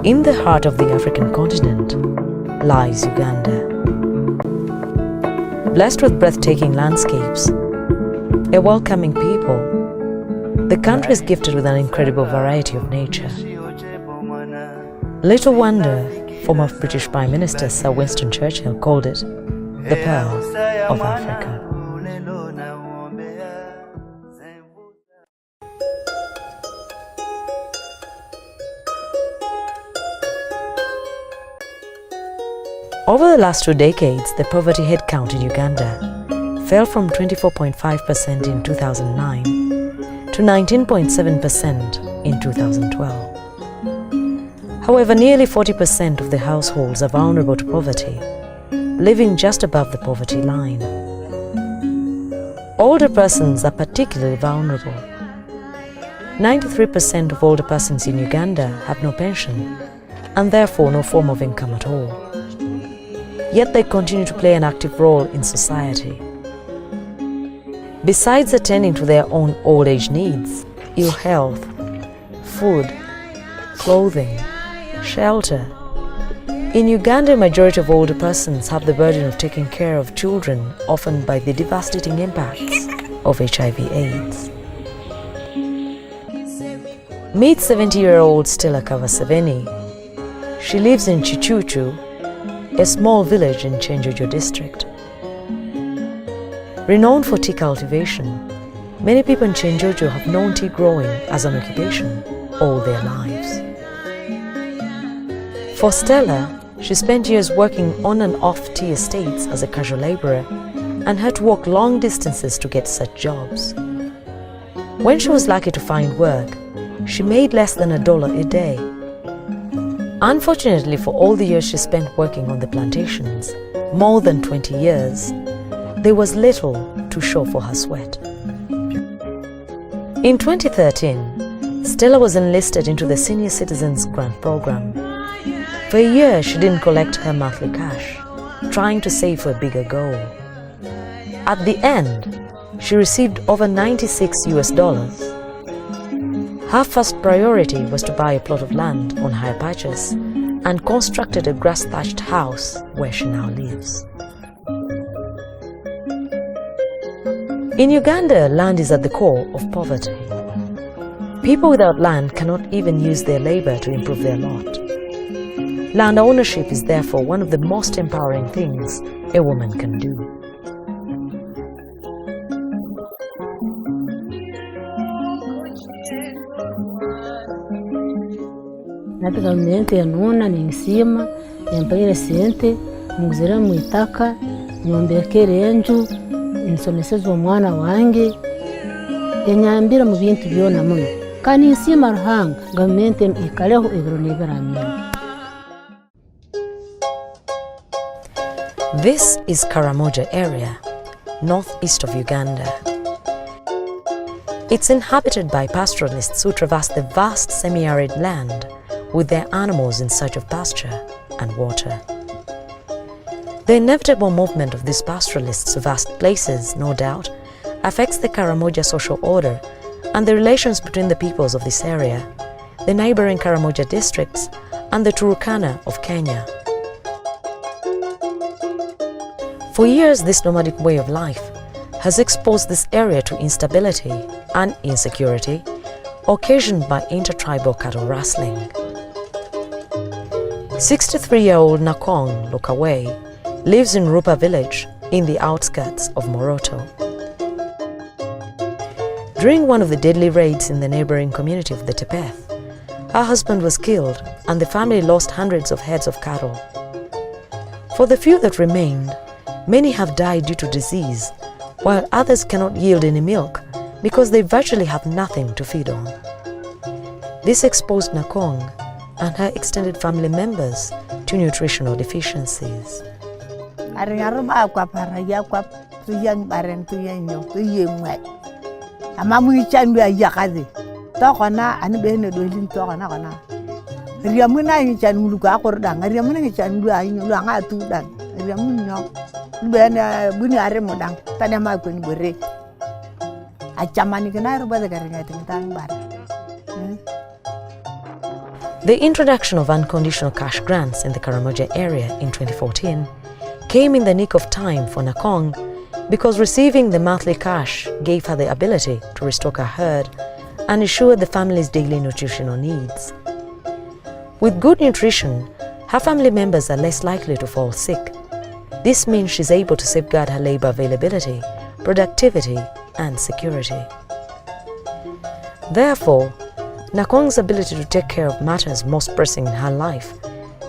In the heart of the African continent lies Uganda. Blessed with breathtaking landscapes, a welcoming people, the country is gifted with an incredible variety of nature. Little wonder, former British Prime Minister Sir Winston Churchill called it the Pearl of Africa. Over the last 2 decades, the poverty head count in Uganda fell from 24.5% in 2009 to 19.7% in 2012. However, nearly 40% of the households are vulnerable to poverty, living just above the poverty line. Older persons are particularly vulnerable. 93% of older persons in Uganda have no pension and therefore no form of income at all. Yet they continue to play an active role in society. Besides attending to their own old age needs, ill health, food, clothing, shelter, in Uganda, a majority of older persons have the burden of taking care of children orphaned by the devastating impacts of HIV/AIDS. Meet 70-year-old Stella Kavaseveni. She lives in Chichuchu, a small village in Chenjojo district. Renowned for tea cultivation, many people in Chenjojo have known tea growing as an occupation all their lives. For Stella, she spent years working on and off tea estates as a casual laborer and had to walk long distances to get such jobs. When she was lucky to find work, she made less than $1 a day. Unfortunately, for all the years she spent working on the plantations, more than 20 years, there was little to show for her sweat. In 2013, Stella was enlisted into the Senior Citizens Grant Program. For a year, she didn't collect her monthly cash, trying to save for a bigger goal. At the end, she received over $96. Her first priority was to buy a plot of land on hire purchase and constructed a grass-thatched house where she now lives. In Uganda, land is at the core of poverty. People without land cannot even use their labor to improve their lot. Land ownership is therefore one of the most empowering things a woman can do. Naturalmente yanona ninsima yampaire sente muguzira mu itaka nyombekere enju nsomeseza omwana wange enyambira mu bintu byona muno kandi nsima ruhanga gavumenti ikaleho ebiro n'ebiramira. This is Karamoja area, northeast of Uganda. It's inhabited by pastoralists who traverse the vast semi-arid land with their animals in search of pasture and water. The inevitable movement of these pastoralists to vast places, no doubt, affects the Karamoja social order and the relations between the peoples of this area, the neighboring Karamoja districts, and the Turkana of Kenya. For years, this nomadic way of life has exposed this area to instability and insecurity occasioned by intertribal cattle rustling. 63-year-old Nakong Lokawe lives in Rupa village in the outskirts of Moroto. During one of the deadly raids in the neighboring community of the Tepeth, her husband was killed and the family lost hundreds of heads of cattle. For the few that remained, many have died due to disease, while others cannot yield any milk because they virtually have nothing to feed on. This exposed Nakong and her extended family members to nutritional deficiencies. The introduction of unconditional cash grants in the Karamoja area in 2014 came in the nick of time for Nakong because receiving the monthly cash gave her the ability to restock her herd and ensure the family's daily nutritional needs. With good nutrition, her family members are less likely to fall sick. This means she's able to safeguard her labor availability, productivity, and security. Therefore, Nakong's ability to take care of matters most pressing in her life,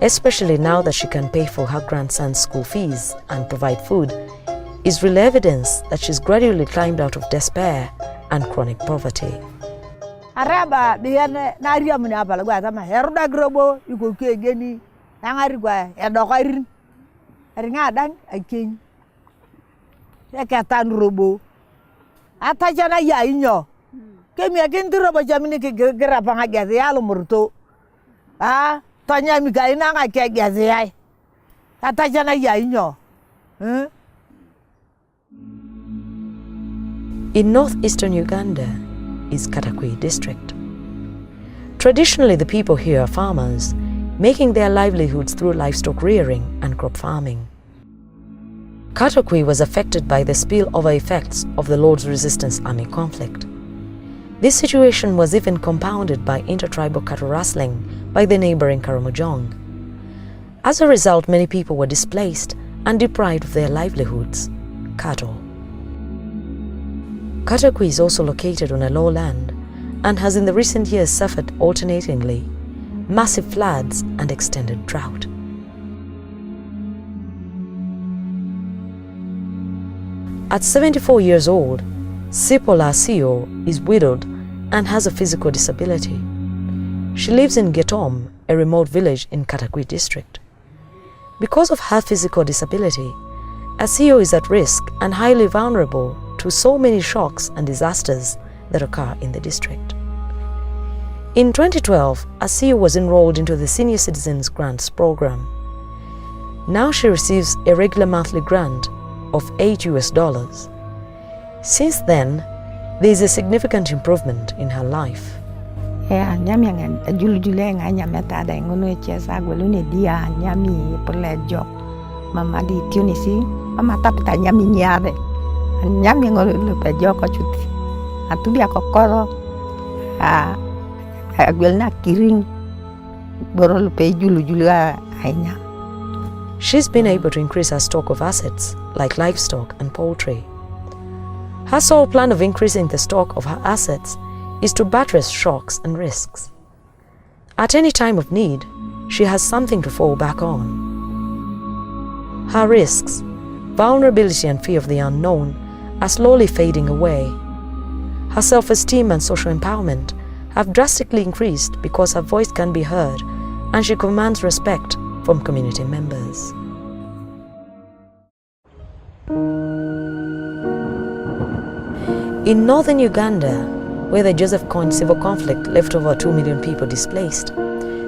especially now that she can pay for her grandson's school fees and provide food, is real evidence that she's gradually climbed out of despair and chronic poverty. Araba biane naria muni abala gwa tama heruda grobo yuko kegeni nangari gwa edokairin eringa dan akin sekatan robo ata jana ya inyo kemi akin robo jamini ke gera panga gaze ya lo murto tanya mi ga ina nga ke gaze ai ata jana ya inyo In northeastern Uganda is Katakwi district. Traditionally, the people here are farmers, making their livelihoods through livestock rearing and crop farming. Katakwi was affected by the spillover effects of the Lord's Resistance Army conflict. This situation was even compounded by intertribal cattle rustling by the neighboring Karamojong. As a result, many people were displaced and deprived of their livelihoods, cattle. Katakwi is also located on a lowland and has in the recent years suffered alternatingly massive floods and extended drought. At 74 years old, Sipola Sio is widowed and has a physical disability. She lives in Getom, a remote village in Katakwi district. Because of her physical disability, Asio is at risk and highly vulnerable to so many shocks and disasters that occur in the district. In 2012, Asio was enrolled into the Senior Citizens Grants program. Now she receives a regular monthly grant of $8. Since then, there is a significant improvement in her life. Mama di Tunisi, mama tapita nyami nyade, nyami ngolo pe joko chuti, atubi akokoro, agwelna kiring, borolo pe julu ainya. She's been able to increase her stock of assets like livestock and poultry. Her sole plan of increasing the stock of her assets is to buttress shocks and risks. At any time of need, she has something to fall back on. Her risks, vulnerability and fear of the unknown are slowly fading away. Her self-esteem and social empowerment have drastically increased because her voice can be heard and she commands respect from community members. In northern Uganda, where the Joseph Kony civil conflict left over 2 million people displaced,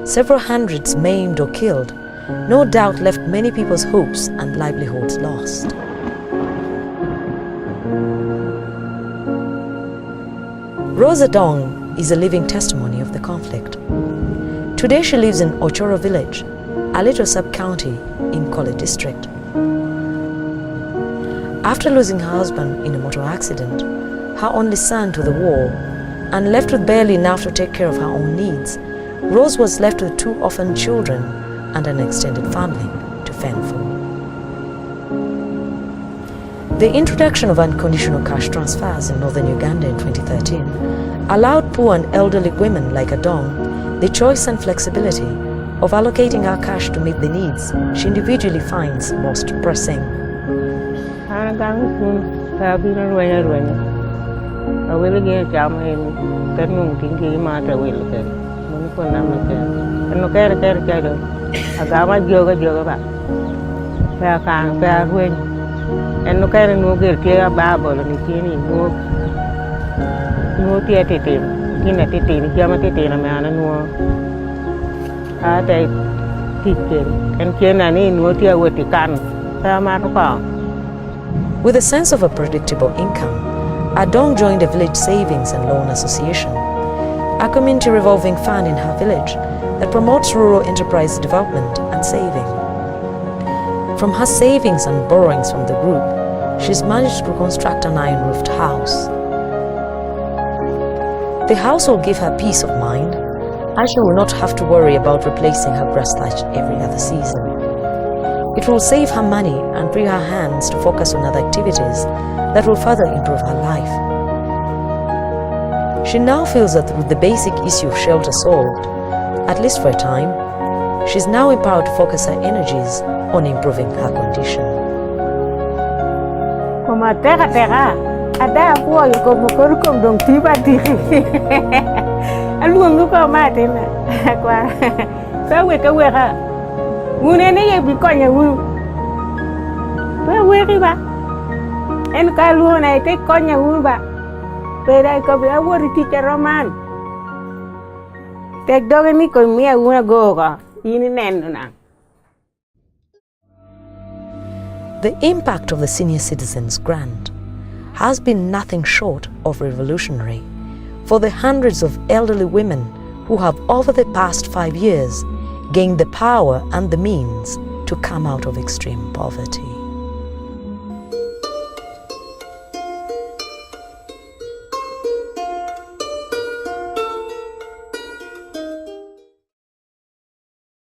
several hundreds maimed or killed, no doubt left many people's hopes and livelihoods lost. Rosa Dong is a living testimony of the conflict. Today she lives in Ochoro village, a little sub-county in Kole district. After losing her husband in a motor accident, her only son to the war, and left with barely enough to take care of her own needs, Rose was left with 2 orphaned children and an extended family to fend for. The introduction of unconditional cash transfers in northern Uganda in 2013 allowed poor and elderly women like Adong the choice and flexibility of allocating her cash to meet the needs she individually finds most pressing. Agama joga ba pa kan pa wen eno kare no ger ke ba bolo ni kini no tie tete kina tete ni jama tete na mana no ate tike en kena ni no tie woti kan pa ma ko. With a sense of a predictable income, Adong joined a village savings and loan association, a community revolving fund in her village that promotes rural enterprise development and saving. From her savings and borrowings from the group, she's managed to construct an iron-roofed house. The house will give her peace of mind, as she will not have to worry about replacing her grass thatch every other season. It will save her money and free her hands to focus on other activities that will further improve her life. She now feels that with the basic issue of shelter solved, at least for a time, she's now empowered to focus her energies on improving her condition. Kuma teka ada aku yo ko mukuru ko dong tiba tiba. Aluang ko mate na kwa. Sawe ka weka. Unene ye bikonya wu. We ba. En ka luona te konya wu ba. Pero ko be awori tike roman. Tek doge ni ko mi una goga. Ini nenu na. The impact of the Senior Citizens Grant has been nothing short of revolutionary for the hundreds of elderly women who have over the past 5 years gained the power and the means to come out of extreme poverty.